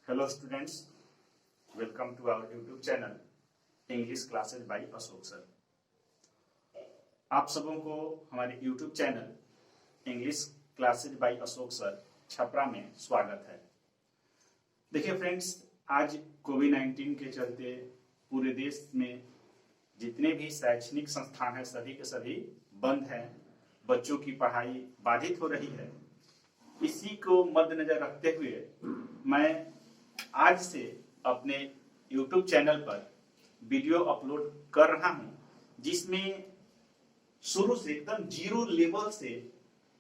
Hello students, welcome to our YouTube channel English Classes by Ashok sir. आप सबों को हमारे YouTube channel English classes by Ashok sir Chhapra में स्वागत है। देखिए फ्रेंड्स, आज कोविड-19 के चलते पूरे देश में जितने भी शैक्षणिक संस्थान हैं सभी के सभी बंद हैं। बच्चों की पढ़ाई बाधित हो रही है। इसी को मद्देनजर रखते हुए मैं आज से अपने YouTube चैनल पर वीडियो अपलोड कर रहा हूं, जिसमें शुरू से एकदम जीरो लेवल से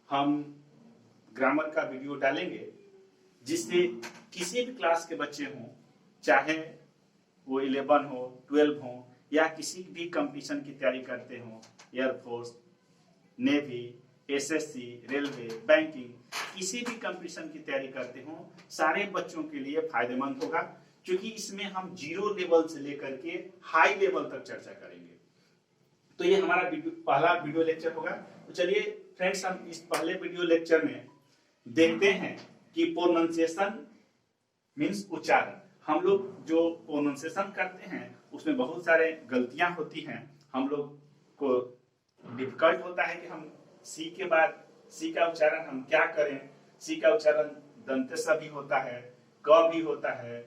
हम ग्रामर का वीडियो डालेंगे, जिससे किसी भी क्लास के बच्चे हों, चाहे वो 11 हो, 12 हो या किसी भी कंपटीशन की तैयारी करते हों, air force, navy, SSC, railway, banking, किसी भी कंपटीशन की तैयारी करते हो, सारे बच्चों के लिए फायदेमंद होगा, क्योंकि इसमें हम जीरो लेवल से लेकर के हाई लेवल तक चर्चा करेंगे। तो ये हमारा पहला वीडियो लेक्चर होगा। तो चलिए फ्रेंड्स, हम इस पहले वीडियो लेक्चर में देखते हैं कि प्रोनाउंसिएशन मींस उच्चारण। हम लोग जो प्रोनाउंसिएशन करते हैं उसमें बहुत सारे गलतियां होती हैं। हम लोग को डिफिकल्ट होता है कि हम सी के बाद सी का उच्चारण हम क्या करें। सी का उच्चारण दंते सा भी होता है, क भी होता है,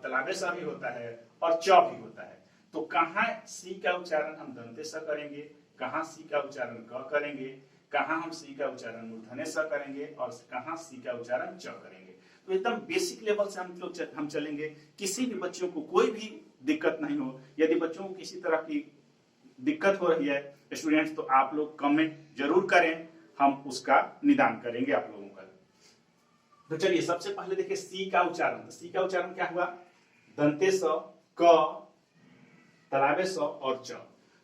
तलाबे सा भी होता है और च भी होता है। तो कहाँ सी का उच्चारण हम दंते सा करेंगे, कहाँ सी का उच्चारण क करेंगे, कहाँ हम सी का उच्चारण मूर्धन्य सा करेंगे और कहाँ सी का उच्चारण च करेंगे। तो एकदम बेसिक लेवल से हम चलेंगे। किसी भी बच्चों को कोई भी दिक्कत नहीं हो। यदि बच्चों को किसी तरह की दिक्कत हो रही है स्टूडेंट्स, तो आप लोग कमेंट जरूर करें, हम उसका निदान करेंगे आप लोगों का। तो चलिए सबसे पहले देखिए सी का उच्चारण। तो सी का उच्चारण क्या हुआ? दंते स, क, तलाबे स और च।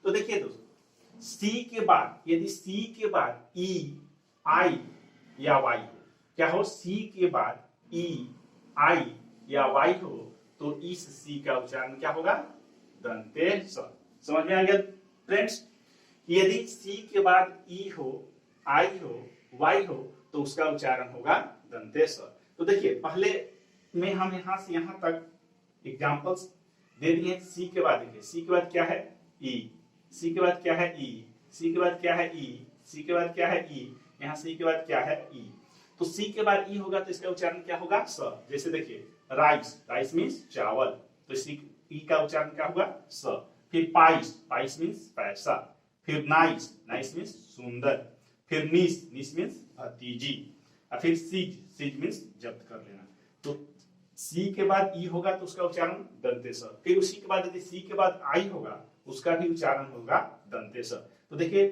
तो देखिए दोस्तों, सी के बाद यदि सी के बाद ई, आई या वाई हो, क्या हो? सी के बाद ई, आई या वाई हो, तो इस सी का उच्चारण क्या होगा? दंते स। समझ में आ गया फ्रेंड्स? यदि सी के बाद ई हो, आई हो, वाई हो, तो उसका उच्चारण होगा दंते स। तो देखिए पहले में हम यहां से यहां तक एग्जांपल्स दे दिए। सी के बाद देखिए, सी के बाद क्या है? ई। सी के बाद क्या है? ई। सी के बाद क्या है? ई। सी के बाद क्या है? ई। यहाँ सी के बाद क्या है? ई। तो सी के बाद ई होगा तो इसका उच्चारण क्या होगा? स। जैसे देखिए राइस, राइस मीन्स चावल, तो सी ई का उच्चारण क्या होगा? स। फिर पाइस, पाइस मीन्स पैसा। फिर नाइस, नाइस मीन्स सुंदर। फिर नीस, नीस मीन्स भतीजी। और फिर सीज, सीज मीन्स जब्त कर लेना। तो सी के बाद ई होगा तो उसका उच्चारण दंते स। फिर उसी के बाद यदि सी के बाद आई होगा उसका भी उच्चारण होगा दंते स। तो देखिए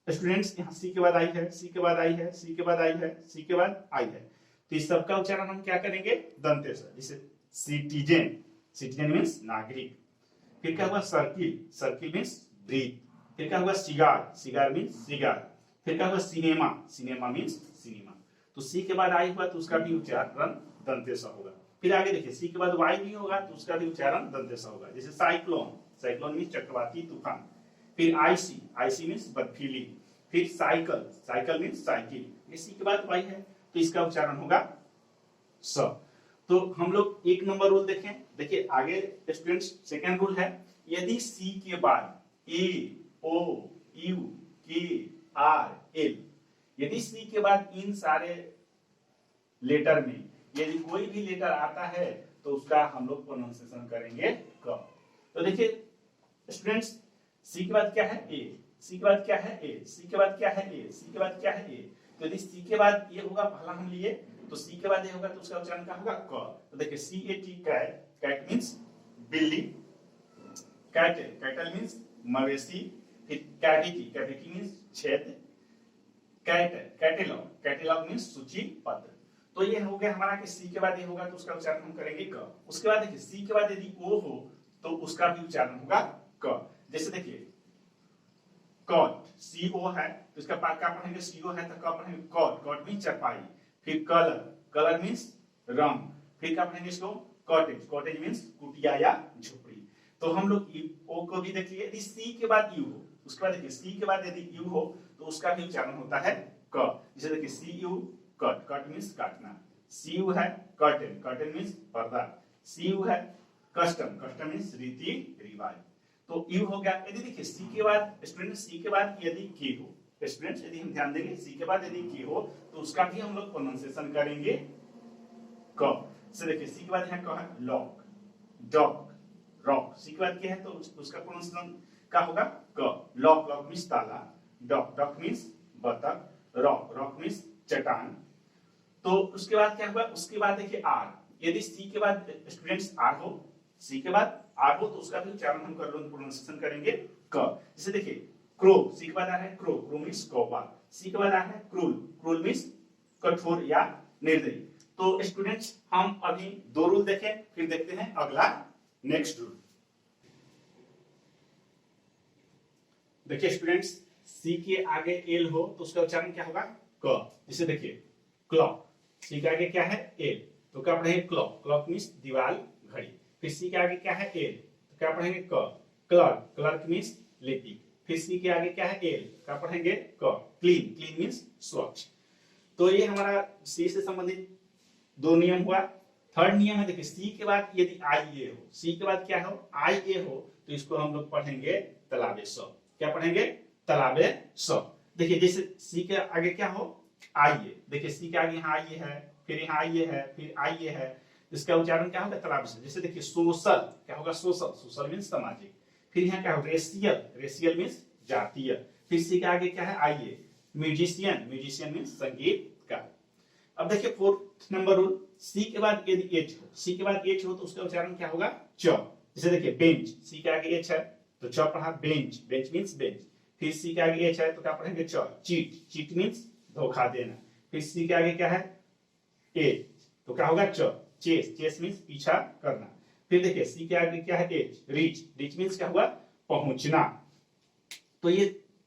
स्टूडेंट्स, यहाँ सी के बाद आई है, सी के बाद आई है, सी के बाद आई है, सी के बाद आई है, तो इस सबका उच्चारण हम क्या करेंगे? दंते स। जैसे सिटीजन, सिटीजन मीन्स नागरिक। फिर क्या हुआ? Circle, circle means breath. फिर क्या हुआ? Cigar, cigar means cigar. फिर क्या हुआ? Cinema, cinema means cinema. तो सी के बाद आई हुआ तो उसका भी उच्चारण दंते स होगा। फिर आगे देखिए, सी के बाद वाई भी होगा तो उसका भी उच्चारण दंते स होगा। जैसे साइक्लोन, साइक्लोन मीन्स चक्रवाती तूफान। फिर आईसी, आईसी मीन्स बर्फीली। फिर साइकिल, साइकिल मीन्स साइकिल। ये सी के बाद वाई है तो इसका उच्चारण होगा स। तो हम लोग एक नंबर रूल देखें। देखिए आगे स्टूडेंट्स, सेकेंड रूल है, यदि सी के बाद ए, ओ, यू, के, आर, एल, यदि सी के बाद इन सारे लेटर में यदि कोई भी लेटर आता है तो उसका हम लोग प्रोनाउंसिएशन करेंगे क। तो देखिए स्टूडेंट्स, सी के बाद क्या है? ए। सी के बाद क्या है? ए। सी के बाद क्या है? ए। सी के बाद क्या है? ए। तो यदि सी के बाद ये होगा, पहला हम लिए, तो सी के बाद ये होगा तो उसका उच्चारण क्या होगा? क। तो देखिए C A T, cat, cat means बिल्ली। कैटल, कैटल मीन्स मवेशी। फिर कैविटी, कैविटी मीन्स छेद। कैटलॉग, कैटलॉग मीन्स सूची पत्र। तो ये हो गया हमारा कि सी के बाद ये होगा तो उसका उच्चारण हम करेंगे क। उसके बाद देखिए सी के बाद यदि ओ हो तो उसका भी उच्चारण होगा क। जैसे देखिए कॉट, सी ओ है तो इसका क्या पढ़ेंगे? सी ओ है तो क्या पढ़ेंगे? कॉट, कॉट मीन्स चरपाई। फिर कलर, कलर मीन्स रंग। फिर क्या पढ़ेंगे इसको? कॉटेज, कॉटेज मीन्स कुटिया या झोपड़ी। तो हम लोग ओ को भी देखिए, यदि सी के बाद यू हो, उसके बाद देखिए सी के बाद यदि यू हो तो उसका भी उच्चारण होता है क। जैसे देखिए सी यू, कट, कट मीन्स काटना। CU है कर्टेन, कर्टेन मीन्स पर्दा, CU है कस्टम, कस्टम मीन्स रीति रिवाज। तो यू हो गया। यदि देखिए सी के बाद स्टूडेंट, सी के बाद यदि के हो स्टूडेंट्स, यदि हम ध्यान देंगे सी के बाद यदि के हो तो उसका भी हम लोग प्रोनाउंसिएशन करेंगे क से। देखिए सी के बाद यहाँ क्या है लॉक, डॉग, रॉक, सी के बाद क्या है तो उसका प्रोनाउंसिएशन क्या होगा क। लॉक, लॉक मीन्स ताला, डॉग, डॉग मीन्स बतख, रॉक, रॉक मीन्स चट्टान। तो उसके बाद क्या हुआ, उसके बाद देखिए आर, यदि सी के बाद स्टूडेंट्स आर हो, सी के बाद आर हो तो उसका भी उच्चारण हम प्रोनाउंसिएशन करेंगे क। जैसे देखिए क्रो, सी के बाद आ है क्रो, क्रो मीन्स कौवा, सी के बाद आ है क्रूल, क्रूल मीन्स कठोर या निर्दयी। तो स्टूडेंट्स हम अभी 2 रूल देखें, फिर देखते हैं अगला नेक्स्ट रूल। देखिए स्टूडेंट्स सी के आगे एल हो तो उसका उच्चारण क्या होगा क। जैसे देखिए क्लॉक, सी के आगे क्या है एल तो क्या पढ़ेंगे क्लॉक, क्लॉक मीन्स दीवार घड़ी। फिर सी के आगे क्या है एल तो क्या पढ़ेंगे क। क्लर्क, क्लर्क मीन्स लिपिक। फिर सी के आगे क्या है एल, क्या पढ़ेंगे क। क्लीन, क्लीन मीन्स स्वच्छ। तो ये हमारा सी से संबंधित 2 नियम हुआ। थर्ड नियम है देखिए सी के बाद यदि आई ए हो, सी के बाद क्या हो आई ए हो तो इसको हम लोग पढ़ेंगे तालाबे स। क्या पढ़ेंगे तालाबे स। देखिए जैसे सी के आगे क्या हो आई ए, देखिए सी के आगे यहाँ आई ए है, फिर यहाँ आई ए है, फिर आई ए है, इसका उच्चारण क्या होगा तालाबे स। जैसे देखिए सोशल, क्या होगा सोशल, सोशल मीन्स सामाजिक। फिर यहाँ क्या हो रेशियल, रेशियल मीन्स जातीय। फिर सी के आगे क्या है आइए म्यूजिशियन, म्यूजिशियन मीन्स संगीतकार। अब देखिए 4th नंबर रूल, सी के बाद यदि एच हो, सी के बाद एच हो तो उसका उच्चारण क्या होगा च। जैसे देखिए बेंच, सी के आगे एच है तो च पढ़ा बेंच, बेंच मीन्स बेंच। फिर सी के आगे एच है तो क्या पढ़ेंगे च। चीट, चीट मीन्स धोखा देना। फिर सी के आगे क्या है एच तो क्या होगा च। चेस, चेस मीन्स पीछा करना। फिर देखिए सी के आगे क्या है एच, रीच, रीच मीन्स क्या हुआ पहुंचना। तो ये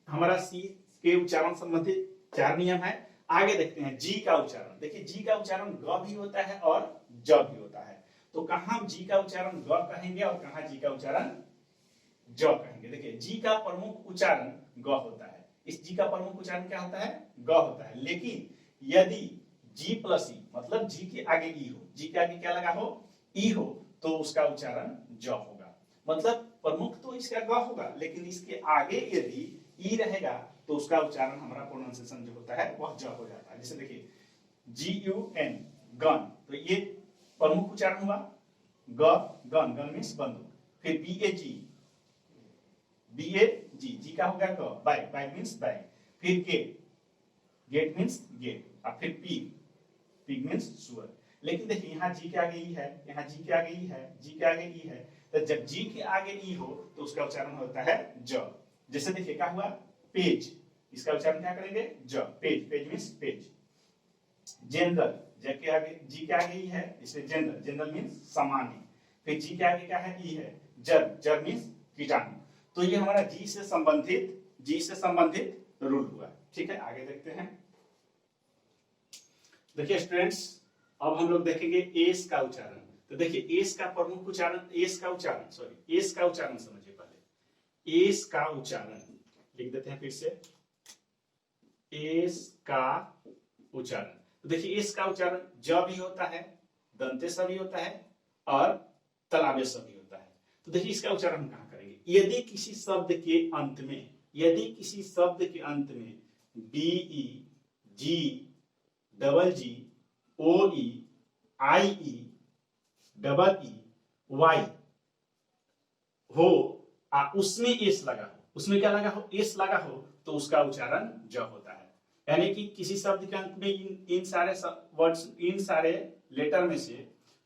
हमारा सी के उच्चारण संबंधित 4 नियम है। आगे देखते हैं जी का उच्चारण। देखिए जी का उच्चारण ग भी होता है और ज भी होता है। तो कहां हम जी का उच्चारण ग कहेंगे और कहां जी का उच्चारण ज कहेंगे। देखिए जी का प्रमुख उच्चारण ग होता है, इस जी का प्रमुख उच्चारण क्या होता है ग होता है। लेकिन यदि जी प्लस ई मतलब जी के आगे ई हो, जी के आगे क्या लगा हो ई हो तो उसका उच्चारण ज होगा। मतलब प्रमुख तो इसका ग होगा लेकिन इसके आगे यदि ई रहेगा तो उसका उच्चारण हमारा प्रोनाउंसिएशन जो होता है वह ज हो जाता है। जैसे देखिए GUN गन, तो ये प्रमुख उच्चारण हुआ ग, गन, गन मीन्स बंदूक। फिर BAG, BAG, जी का होगा क, बैग, बैग मीन्स बैग। फिर गेट, गेट मीन्स गेट। और फिर पिग, पिग मीन्स सुअर। लेकिन देखिए यहाँ जी के आगे ई है, यहाँ जी के आगे ई है, जी के आगे ई है, तो जब जी के आगे ई हो तो उसका उच्चारण होता है ज। जैसे देखिए क्या हुआ पेज, इसका उच्चारण क्या करेंगे ज, page, page means page. General, जब के आगे जी के आगे ई है इसलिए जनरल, जनरल मीन्स सामान्य। फिर जी के आगे क्या है ई है, जर, जर मीन्स कीटाणु। तो ये हमारा जी से संबंधित रूल हुआ। ठीक है, आगे देखते हैं। देखिए स्टूडेंट्स अब हम लोग देखेंगे एस का उच्चारण। तो देखिए एस का प्रमुख उच्चारण, एस का उच्चारण समझिए पहले। एस का उच्चारण लिख देते हैं फिर से, एस का उच्चारण। तो देखिए एस का उच्चारण ज भी होता है, दंते स भी होता है और तलाबे स भी होता है। तो देखिए इसका उच्चारण हम कहां करेंगे, यदि किसी शब्द के अंत में BE, G, double G, OE, IE, double E, Y हो उसमें एस लगा हो, उसमें क्या लगा हो एस लगा हो तो उसका उच्चारण ज होता है। यानी कि किसी शब्द के अंत में इन सारे वर्ड्स, इन सारे लेटर में से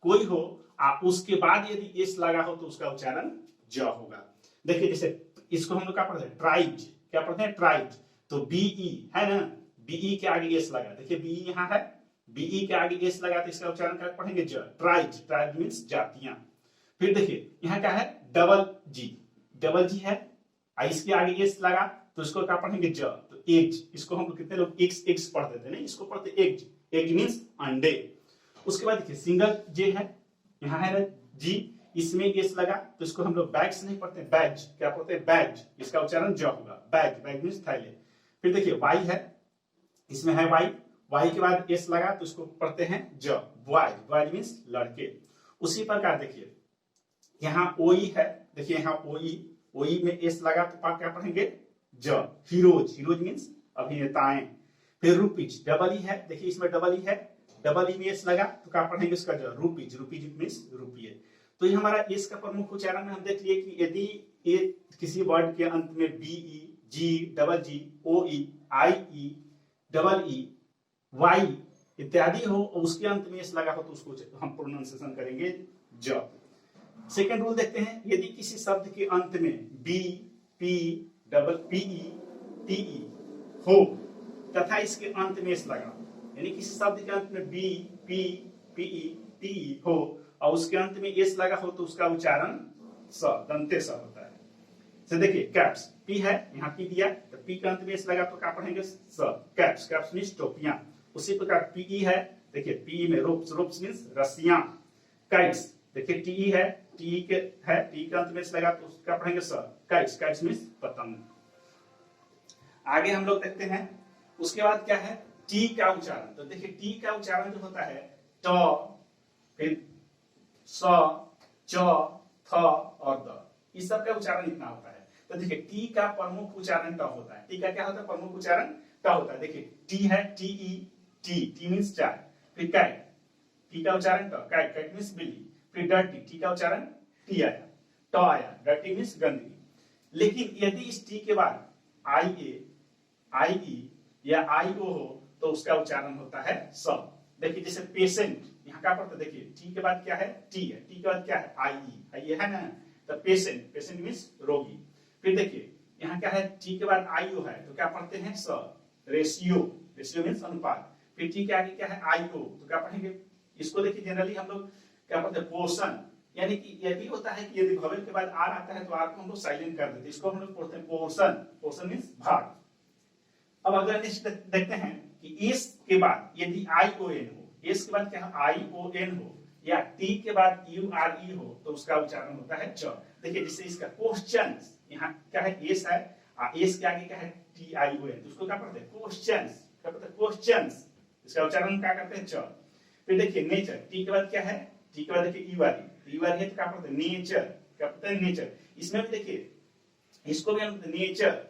कोई हो उसके बाद यदि एस लगा हो तो उसका उच्चारण ज होगा। देखिए जैसे इसको हम लोग क्या पढ़ते हैं ट्राइब्स, क्या पढ़ते हैं ट्राइब्स। तो BE है ना, BE के आगे एस लगा, देखिए BE यहाँ है, BE के आगे एस लगा तो इसका उच्चारण क्या पढ़ेंगे ज, ट्राइब्स, ट्राइब्स मींस जातियां। फिर देखिए यहाँ क्या है डबल जी है, इसके आगे एस लगा तो इसको क्या पढ़ेंगे ज, तो एग्ज, इसको हम कितने लोग एग्स पढ़ देते हैं, इसको पढ़ते एग्ज, एग्ज मींस अंडे। उसके बाद देखिए सिंगल जे है, यहाँ है ना जी, इसमें एस लगा तो इसको हम लोग बैग्स नहीं पढ़ते, बैज, क्या पढ़ते हैं बैज, इसका उच्चारण ज होगा, बैज, बैग मींस थैले। फिर देखिए वाई है, इसमें है वाई, वाई के बाद एस लगा तो इसको पढ़ते हैं ज, बॉयज, बॉयज मीन्स लड़के। उसी प्रकार देखिए यहाँ ओई है, देखिए यहाँ ओई, ओई में एस लगा तो क्या पढ़ेंगे ज, हीरोज, हीरोज मीन्स अभिनेताएं। फिर रुपीज, डबल ई है, देखिए इसमें डबल ई है, डबल ई में एस लगा तो क्या पढ़ेंगे इसका ज, रुपीज, रुपीज मीन्स रुपये। तो ये हमारा एस का प्रमुख उच्चारण में हम देख लिए कि यदि ये किसी वर्ड के अंत में बी ई, जी, डबल जी, ओ ई, आई ई, डबल ई, वाई इत्यादि हो और उसके अंत में एस लगा हो तो उसको हम प्रोनाउंसिएशन करेंगे ज। सेकेंड रूल देखते हैं, यदि किसी शब्द के अंत में B, P, double P E, T E हो तथा इसके अंत में एस लगा, यानी किसी शब्द के अंत में बी, पी, पीई, टीई हो और उसके अंत में एस लगा हो तो उसका उच्चारण स, दंते स होता है। तो देखिए कैप्स, पी है यहाँ पी दिया तो पी के अंत में एस लगा तो क्या पढ़ेंगे स, कैप्स, कैप्स मीन्स टोपियां। उसी प्रकार पीई है, देखिए पीई में रोप्स, रोप्स मीन्स रस्सियां। काइट्स, देखिए टीई है, टी के है, टी के अंत में एस लगा तो क्या पढ़ेंगे स, काइट्स, काइट्स मीन्स पतंग। आगे हम लोग देखते हैं उसके बाद क्या है टी का उच्चारण। तो देखिए टी का उच्चारण जो होता है ट, फिर स, च, थ और द, इस सब का उच्चारण इतना होता है। तो देखिए टी का प्रमुख उच्चारण ट होता है। टी का क्या होता है प्रमुख उच्चारण ट होता है। देखिए टी है, T E, T, T means चाय। फिर कैट, टी का उच्चारण ट, कैट, कैट मीन्स बिल्ली। फिर डर्टी, टी का उच्चारण टी आया, ट आया, डर्टी मीन्स गंदगी। लेकिन यदि इस टी के बाद आई ए, आई ई या आई ओ हो तो उसका उच्चारण होता है स। देखिए जैसे पेशेंट, यहाँ क्या पढ़ते, देखिए टी के बाद क्या है टी है, टी के बाद क्या है आई ई, आई है ना, तो पेशेंट, पेशेंट मीन्स रोगी। फिर देखिए यहाँ क्या है टी के बाद आई ओ है तो क्या पढ़ते हैं स, रेशियो, रेशियो मीन्स अनुपात। फिर टी के आगे क्या है आई ओ तो क्या पढ़ेंगे इसको, देखिए जनरली हम लोग क्या पढ़ते हैं पोर्शन, यानी कि यह भी होता है कि यदि वोवेल के बाद आर आता है तो आर को हम लोग साइलेंट कर देते हैं, इसको हम लोग पढ़ते हैं पोर्शन, पोर्शन मीन्स भाग। अब अगर नेक्स्ट देखते हैं कि एस के बाद यदि आई ओ एन हो, एस के बाद क्या है आई ओ एन हो या टी के बाद यू आर ई हो तो उसका उच्चारण होता है च। देखिए जिससे इसका क्वेश्चन, यहाँ क्या है एस है, एस के आगे क्या है टी आई ओ एन, तो उसको क्या पढ़ते हैं क्वेश्चंस, क्या पढ़ते हैं क्वेश्चंस, इसका उच्चारण क्या करते हैं च। फिर देखिए नेचर, टी के बाद क्या है, टी के बाद देखिए you R E, you R E है तो क्या पढ़ते हैं नेचर, क्या पढ़ते हैं नेचर। इसमें भी देखिए इसको भी हम नेचर।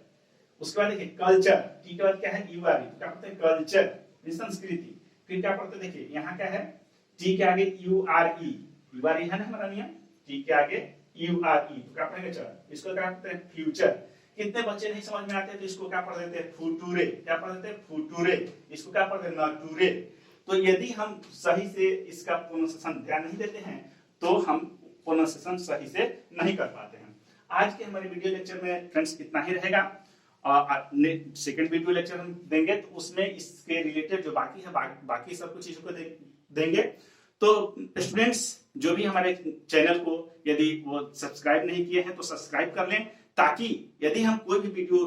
उसके बाद देखिए कल्चर, टी के बाद क्या है यू आर ई, क्या पढ़ते हैं कल्चर, संस्कृति। फिर क्या पढ़ते देखिए यहाँ क्या है टी के आगे you R E, you R E है ना हमारा नियम, टी के आगे यू आर ई तो क्या पढ़ेंगे चल, इसको क्या पढ़ते हैं फ्यूचर। कितने बच्चे नहीं समझ में आते तो इसको क्या पढ़ देते हैं फुटूरे, क्या पढ़ देते हैं फुटूरे, इसको क्या पढ़ते हैं नटूरे। तो यदि हम सही से इसका प्रोनाउंसिएशन ध्यान नहीं देते हैं तो हम प्रोनाउंसिएशन सही से नहीं कर पाते हैं। आज के हमारे वीडियो लेक्चर में फ्रेंड्स इतना ही रहेगा। सेकंड वीडियो लेक्चर हम देंगे तो उसमें इसके रिलेटेड जो बाकी है बाकी सब कुछ चीजों को देंगे। तो स्टूडेंट्स जो भी हमारे चैनल को यदि वो सब्सक्राइब नहीं किए हैं तो सब्सक्राइब कर लें, ताकि यदि हम कोई भी वीडियो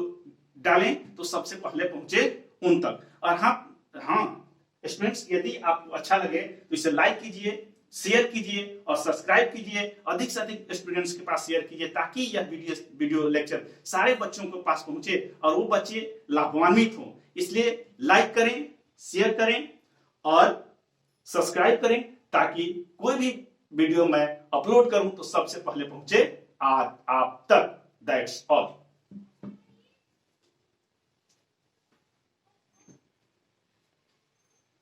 डालें तो सबसे पहले पहुंचे उन तक। और हाँ स्टूडेंट्स यदि आपको अच्छा लगे तो इसे लाइक कीजिए, शेयर कीजिए और सब्सक्राइब कीजिए, अधिक से अधिक स्टूडेंट्स के पास शेयर कीजिए ताकि यह वीडियो लेक्चर सारे बच्चों के पास पहुंचे और वो बच्चे लाभान्वित हों। इसलिए लाइक करें, शेयर करें और सब्सक्राइब करें ताकि कोई भी वीडियो मैं अपलोड करूं तो सबसे पहले पहुंचे आप तक। That's all.